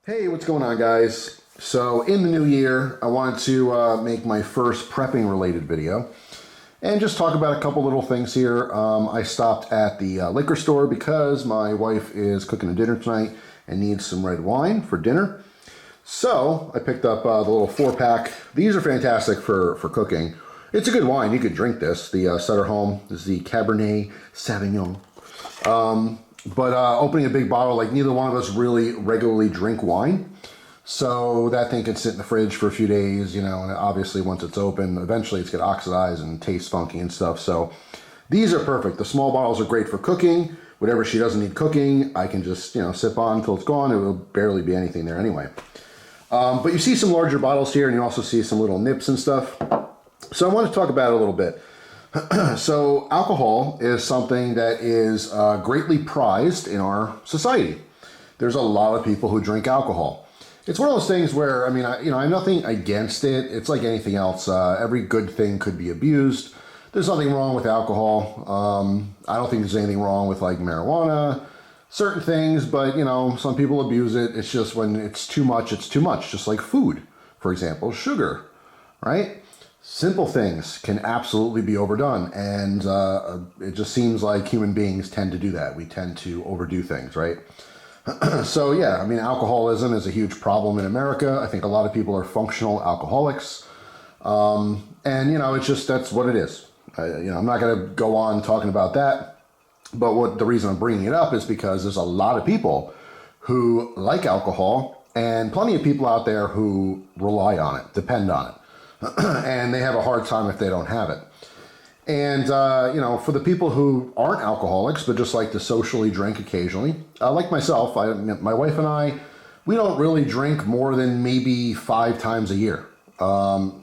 Hey, what's going on, guys? So in the new year, I wanted to make my first prepping related video and just talk about a couple little things here. I stopped at the liquor store because my wife is cooking a dinner tonight and needs some red wine for dinner. So I picked up the little 4-pack. These are fantastic for cooking. It's a good wine. You could drink this. The Sutter Home is the Cabernet Sauvignon. But opening a big bottle, like neither one of us really regularly drink wine. So that thing can sit in the fridge for a few days, you know, and obviously once it's open, eventually it's going to oxidize and taste funky and stuff. So these are perfect. The small bottles are great for cooking. Whatever she doesn't need cooking, I can just, you know, sip on until it's gone. It will barely be anything there anyway. But you see some larger bottles here, and you also see some little nips and stuff. So I want to talk about it a little bit. So alcohol is something that is greatly prized in our society. There's a lot of people who drink alcohol. It's one of those things where, I mean, I have nothing against it. It's like anything else. Every good thing could be abused. There's nothing wrong with alcohol. I don't think there's anything wrong with like marijuana, certain things, but you know, some people abuse it. It's just when it's too much, just like food, for example, sugar, right? Simple things can absolutely be overdone, and it just seems like human beings tend to do that. We tend to overdo things, right? So yeah, I mean, alcoholism is a huge problem in America. I think a lot of people are functional alcoholics, and you know, it's just, that's what it is. I'm not going to go on talking about that, but the reason I'm bringing it up is because there's a lot of people who like alcohol, and plenty of people out there who rely on it, depend on it. And they have a hard time if they don't have it. And, for the people who aren't alcoholics, but just like to socially drink occasionally, like myself, my wife and I, we don't really drink more than maybe 5 times a year.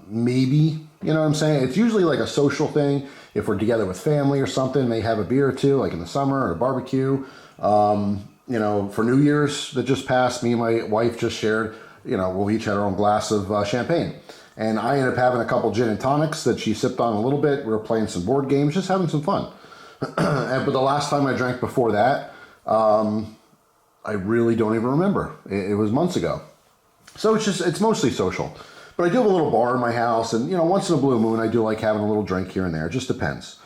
Maybe, you know what I'm saying? It's usually like a social thing. If we're together with family or something, may have a beer or two, like in the summer, or a barbecue. For New Year's that just passed, me and my wife just shared, we each had our own glass of champagne. And I ended up having a couple gin and tonics that she sipped on a little bit. We were playing some board games, just having some fun. But the last time I drank before that, I really don't even remember. It was months ago. So it's mostly social. But I do have a little bar in my house, and once in a blue moon, I do like having a little drink here and there. It just depends.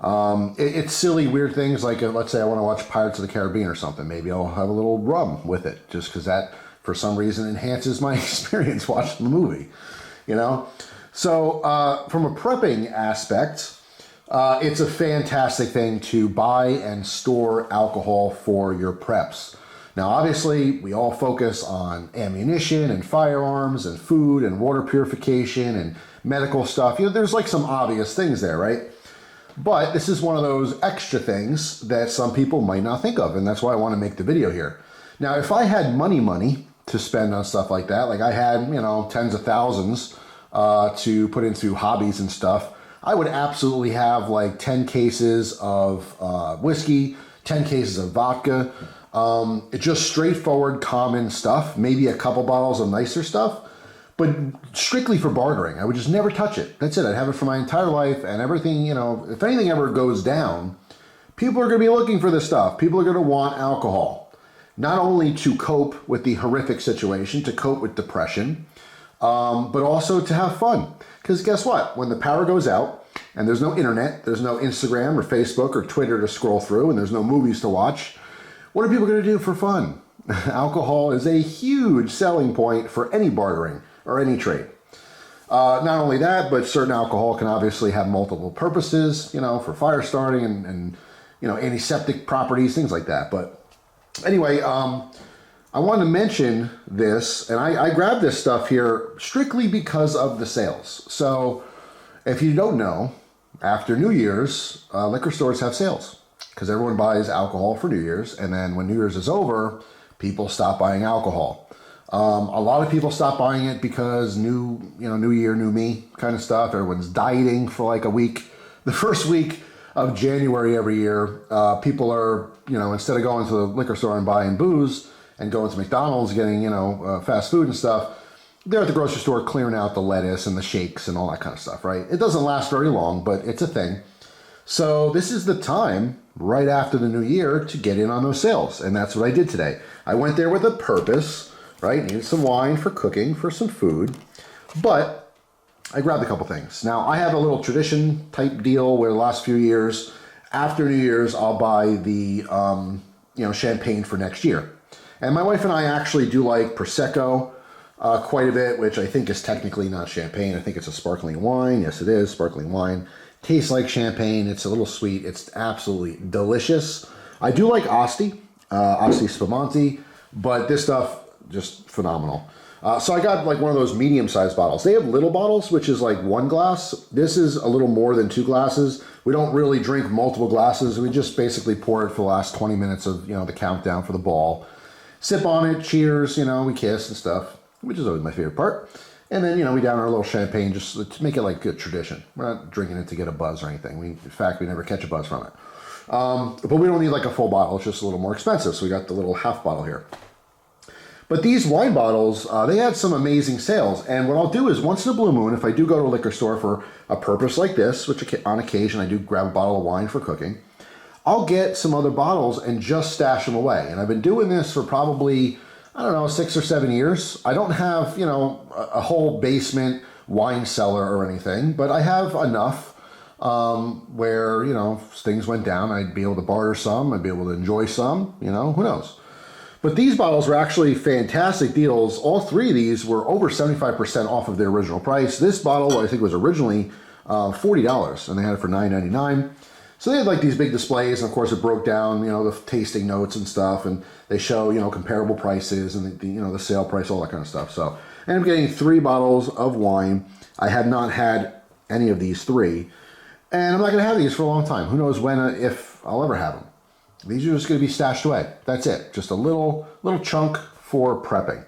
It's silly, weird things like, let's say I want to watch Pirates of the Caribbean or something. Maybe I'll have a little rum with it, just because that, for some reason, enhances my experience watching the movie. So from a prepping aspect, it's a fantastic thing to buy and store alcohol for your preps. Now, obviously, we all focus on ammunition and firearms and food and water purification and medical stuff. There's like some obvious things there, right? But this is one of those extra things that some people might not think of, and that's why I want to make the video here. Now, if I had money to spend on stuff like that, like I had, tens of thousands to put into hobbies and stuff, I would absolutely have like 10 cases of whiskey, 10 cases of vodka. It's just straightforward, common stuff, maybe a couple bottles of nicer stuff, but strictly for bartering. I would just never touch it. That's it. I'd have it for my entire life, and everything, if anything ever goes down, people are going to be looking for this stuff. People are going to want alcohol. Not only to cope with the horrific situation, to cope with depression, but also to have fun. Because guess what? When the power goes out and there's no internet, there's no Instagram or Facebook or Twitter to scroll through, and there's no movies to watch, what are people going to do for fun? Alcohol is a huge selling point for any bartering or any trade. Not only that, but certain alcohol can obviously have multiple purposes, for fire starting and antiseptic properties, things like that. But anyway, I want to mention this, and I grabbed this stuff here strictly because of the sales. So if you don't know, after New Year's, liquor stores have sales because everyone buys alcohol for New Year's, and then when New Year's is over, people stop buying alcohol. A lot of people stop buying it because new year, new me kind of stuff. Everyone's dieting for like a week. The first week of January every year, people are, instead of going to the liquor store and buying booze and going to McDonald's, getting, fast food and stuff, they're at the grocery store clearing out the lettuce and the shakes and all that kind of stuff, right? It doesn't last very long, but it's a thing. So this is the time right after the new year to get in on those sales. And that's what I did today. I went there with a purpose. right? Needed some wine for cooking, for some food. But I grabbed a couple things. Now, I have a little tradition type deal where the last few years, after New Year's, I'll buy the champagne for next year. And my wife and I actually do like Prosecco quite a bit, which I think is technically not champagne. I think it's a sparkling wine. Yes, it is sparkling wine. Tastes like champagne. It's a little sweet. It's absolutely delicious. I do like Asti Spumante, but this stuff, just phenomenal. So I got like one of those medium-sized bottles. They have little bottles, which is like 1 glass. This is a little more than 2 glasses. We don't really drink multiple glasses. We just basically pour it for the last 20 minutes of, the countdown for the ball. Sip on it, cheers, we kiss and stuff, which is always my favorite part. And then, we down our little champagne just to make it like a tradition. We're not drinking it to get a buzz or anything. In fact, we never catch a buzz from it. But we don't need like a full bottle. It's just a little more expensive. So we got the little half bottle here. But these wine bottles, they had some amazing sales. And what I'll do is once in a blue moon, if I do go to a liquor store for a purpose like this, which on occasion I do grab a bottle of wine for cooking, I'll get some other bottles and just stash them away. And I've been doing this for probably, 6 or 7 years. I don't have, a whole basement wine cellar or anything, but I have enough where, if things went down, I'd be able to barter some, I'd be able to enjoy some, who knows. But these bottles were actually fantastic deals. All 3 of these were over 75% off of their original price. This bottle, I think, was originally $40, and they had it for $9.99. So they had like these big displays, and of course it broke down, the tasting notes and stuff, and they show, comparable prices and the sale price, all that kind of stuff. So I ended up getting 3 bottles of wine. I had not had any of these 3, and I'm not going to have these for a long time. Who knows when, if I'll ever have them. These are just going to be stashed away. That's it. Just a little chunk for prepping.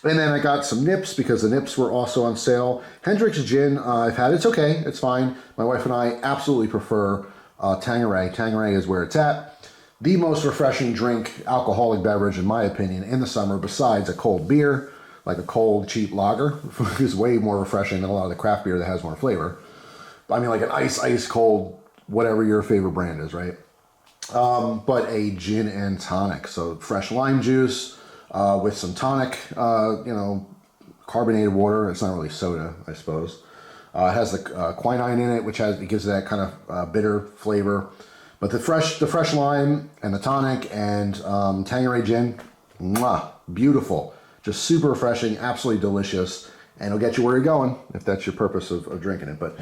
And then I got some nips because the nips were also on sale. Hendrick's gin, I've had. It's okay. It's fine. My wife and I absolutely prefer Tanqueray. Tanqueray is where it's at. The most refreshing drink, alcoholic beverage, in my opinion, in the summer, besides a cold beer, like a cold, cheap lager, is way more refreshing than a lot of the craft beer that has more flavor. I mean, like an ice cold, whatever your favorite brand is, right? But a gin and tonic. So fresh lime juice with some tonic, carbonated water. It's not really soda, I suppose. It has the quinine in it, which gives that kind of bitter flavor. But the fresh lime and the tonic and Tanqueray gin, mwah, beautiful. Just super refreshing, absolutely delicious. And it'll get you where you're going if that's your purpose of drinking it. But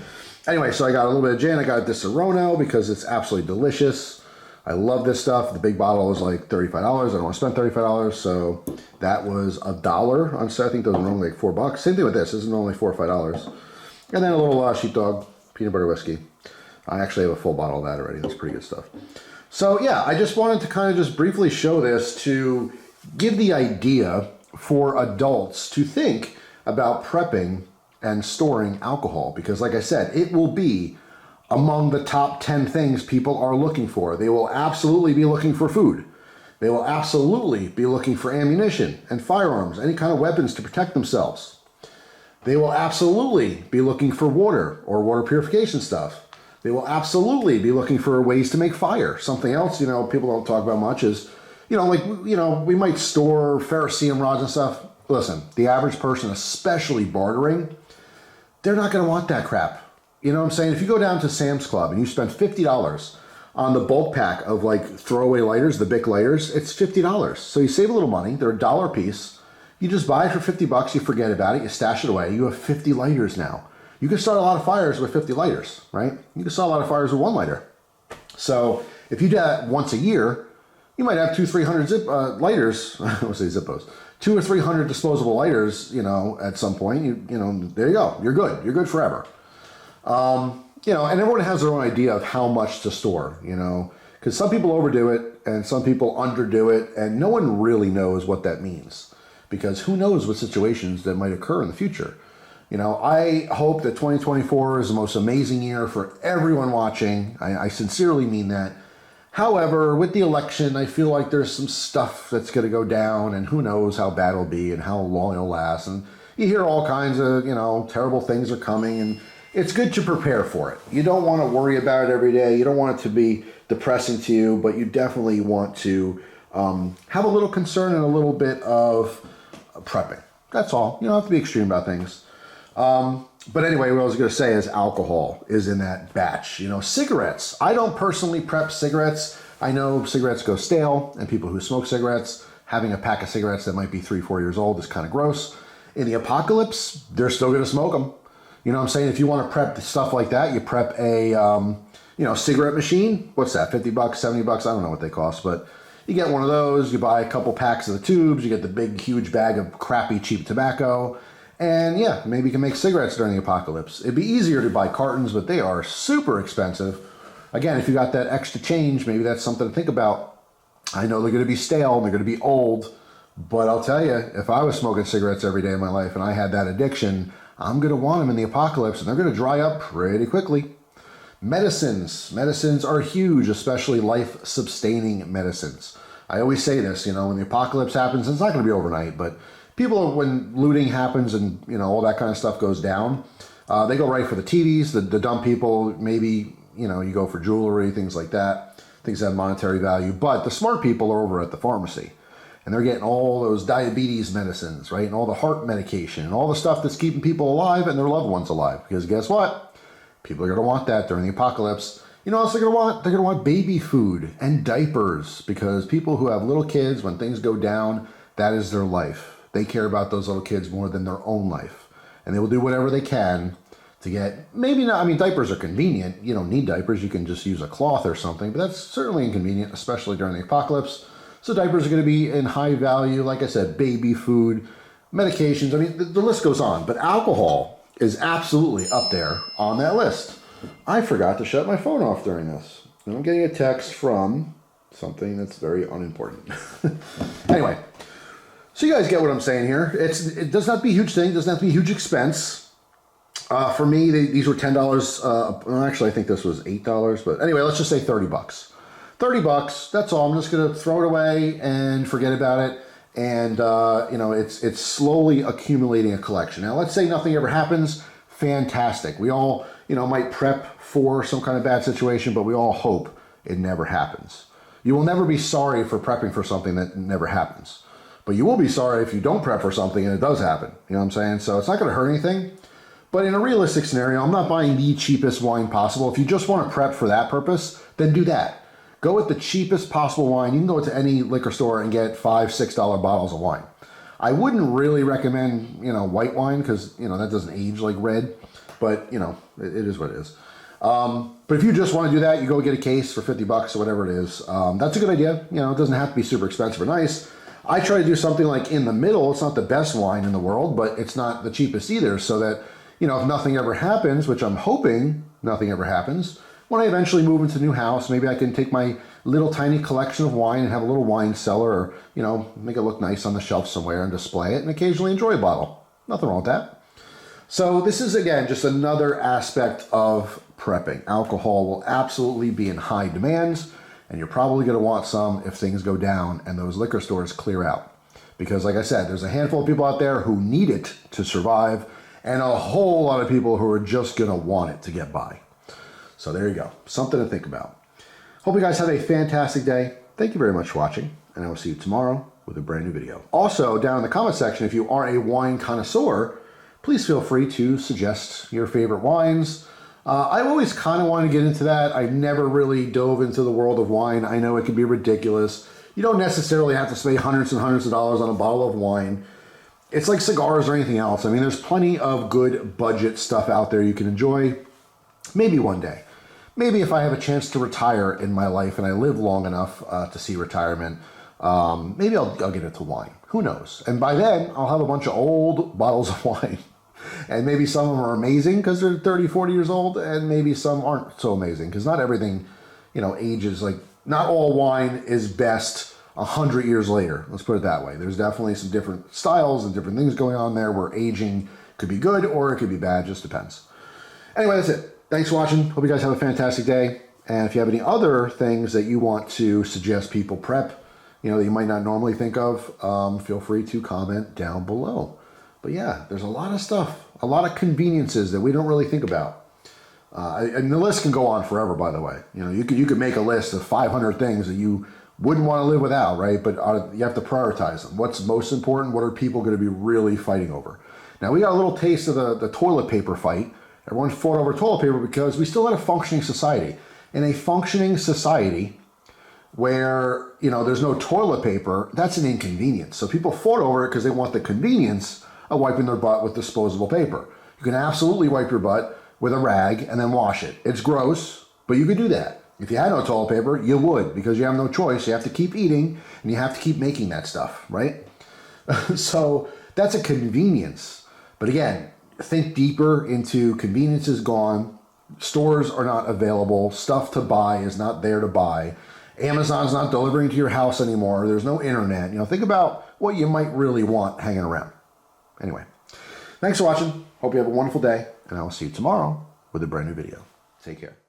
anyway, so I got a little bit of gin. I got this Serono because it's absolutely delicious. I love this stuff. The big bottle was like $35. I don't want to spend $35, so that was $1 on sale. I think those are normally like $4. Same thing with this. This is normally $4 or $5. And then a little sheepdog peanut butter whiskey. I actually have a full bottle of that already. That's pretty good stuff. So yeah, I just wanted to kind of just briefly show this to give the idea for adults to think about prepping and storing alcohol, because like I said, it will be among the top 10 things people are looking for. They will absolutely be looking for food. They will absolutely be looking for ammunition and firearms, any kind of weapons to protect themselves. They will absolutely be looking for water or water purification stuff. They will absolutely be looking for ways to make fire. Something else, people don't talk about much is, we might store ferrocerium rods and stuff. Listen, the average person, especially bartering, they're not going to want that crap. You know what I'm saying? If you go down to Sam's Club and you spend $50 on the bulk pack of like throwaway lighters, the Bic lighters, it's $50. So you save a little money. They're $1 a piece. You just buy it for $50. You forget about it. You stash it away. You have 50 lighters now. You can start a lot of fires with 50 lighters, right? You can start a lot of fires with 1 lighter. So if you do that once a year, you might have 200-300 lighters. I would say Zippos. 200 or 300 disposable lighters, at some point. There you go. You're good. You're good forever. And everyone has their own idea of how much to store, because some people overdo it and some people underdo it, and no one really knows what that means, because who knows what situations that might occur in the future. I hope that 2024 is the most amazing year for everyone watching. I sincerely mean that. However, with the election, I feel like there's some stuff that's going to go down, and who knows how bad it'll be and how long it'll last. And you hear all kinds of, terrible things are coming, and it's good to prepare for it. You don't want to worry about it every day. You don't want it to be depressing to you, but you definitely want to have a little concern and a little bit of prepping. That's all. You don't have to be extreme about things. But anyway, what I was going to say is alcohol is in that batch. You know, cigarettes. I don't personally prep cigarettes. I know cigarettes go stale, and people who smoke cigarettes, having a pack of cigarettes that might be 3-4 years old is kind of gross. In the apocalypse, they're still going to smoke them. You know what I'm saying? If you want to prep stuff like that, you prep a, cigarette machine. What's that, 50 bucks, 70 bucks? I don't know what they cost, but you get one of those, you buy a couple packs of the tubes, you get the big, huge bag of crappy, cheap tobacco, and yeah, maybe you can make cigarettes during the apocalypse. It'd be easier to buy cartons, but they are super expensive. Again, if you got that extra change, maybe that's something to think about. I know they're going to be stale, and they're going to be old, but I'll tell you, if I was smoking cigarettes every day of my life and I had that addiction, I'm going to want them in the apocalypse, and they're going to dry up pretty quickly. Medicines. Medicines are huge, especially life-sustaining medicines. I always say this, when the apocalypse happens, it's not going to be overnight, but people, when looting happens and, all that kind of stuff goes down, they go right for the TVs, the dumb people, maybe, you go for jewelry, things like that, things that have monetary value. But the smart people are over at the pharmacy, and they're getting all those diabetes medicines, right? And all the heart medication and all the stuff that's keeping people alive and their loved ones alive. Because guess what? People are going to want that during the apocalypse. You know what else they're going to want? They're going to want baby food and diapers, because people who have little kids, when things go down, that is their life. They care about those little kids more than their own life. And they will do whatever they can to get, maybe not, diapers are convenient. You don't need diapers. You can just use a cloth or something, but that's certainly inconvenient, especially during the apocalypse. So diapers are going to be in high value. Like I said, baby food, medications. The list goes on, but alcohol is absolutely up there on that list. I forgot to shut my phone off during this. And I'm getting a text from something that's very unimportant. Anyway, so you guys get what I'm saying here. It does not have to be a huge thing. It doesn't have to be a huge expense. For me, these were $10. Actually, I think this was $8. But anyway, let's just say 30 bucks. 30 bucks, that's all. I'm just going to throw it away and forget about it. And, it's slowly accumulating a collection. Now, let's say nothing ever happens. Fantastic. We all, might prep for some kind of bad situation, but we all hope it never happens. You will never be sorry for prepping for something that never happens. But you will be sorry if you don't prep for something and it does happen. You know what I'm saying? So it's not going to hurt anything. But in a realistic scenario, I'm not buying the cheapest wine possible. If you just want to prep for that purpose, then do that. Go with the cheapest possible wine. You can go to any liquor store and get $5, $6 bottles of wine. I wouldn't really recommend, white wine, because, that doesn't age like red. But, it is what it is. But if you just want to do that, you go get a case for 50 bucks or whatever it is. That's a good idea. It doesn't have to be super expensive or nice. I try to do something like in the middle. It's not the best wine in the world, but it's not the cheapest either, so that, if nothing ever happens, which I'm hoping nothing ever happens, when I eventually move into a new house, maybe I can take my little tiny collection of wine and have a little wine cellar, or, make it look nice on the shelf somewhere and display it and occasionally enjoy a bottle. Nothing wrong with that. So this is, again, just another aspect of prepping. Alcohol will absolutely be in high demand, and you're probably going to want some if things go down and those liquor stores clear out. Because, like I said, there's a handful of people out there who need it to survive, and a whole lot of people who are just going to want it to get by. So there you go. Something to think about. Hope you guys have a fantastic day. Thank you very much for watching, and I will see you tomorrow with a brand new video. Also, down in the comment section, if you are a wine connoisseur, please feel free to suggest your favorite wines. I always kind of want to get into that. I've never really dove into the world of wine. I know it can be ridiculous. You don't necessarily have to spend hundreds and hundreds of dollars on a bottle of wine. It's like cigars or anything else. There's plenty of good budget stuff out there you can enjoy. Maybe one day. Maybe if I have a chance to retire in my life and I live long enough to see retirement, maybe I'll get into wine. Who knows? And by then, I'll have a bunch of old bottles of wine. And maybe some of them are amazing because they're 30, 40 years old, and maybe some aren't so amazing because not everything, ages. Like, not all wine is best 100 years later. Let's put it that way. There's definitely some different styles and different things going on there where aging could be good or it could be bad. Just depends. Anyway, that's it. Thanks for watching. Hope you guys have a fantastic day. And if you have any other things that you want to suggest people prep, that you might not normally think of, feel free to comment down below. But yeah, there's a lot of stuff, a lot of conveniences that we don't really think about. And the list can go on forever, by the way. You could make a list of 500 things that you wouldn't want to live without, right? But you have to prioritize them. What's most important? What are people going to be really fighting over? Now, we got a little taste of the toilet paper fight. Everyone fought over toilet paper because we still had a functioning society. In a functioning society where, you know, there's no toilet paper, that's an inconvenience. So people fought over it because they want the convenience of wiping their butt with disposable paper. You can absolutely wipe your butt with a rag and then wash it. It's gross, but you could do that. If you had no toilet paper, you would, because you have no choice. You have to keep eating and you have to keep making that stuff, right? So that's a convenience. But again, think deeper into convenience is gone. Stores are not available. Stuff to buy is not there to buy. Amazon's not delivering to your house anymore. There's no internet. You know, think about what you might really want hanging around. Anyway, thanks for watching. Hope you have a wonderful day, and I will see you tomorrow with a brand new video. Take care.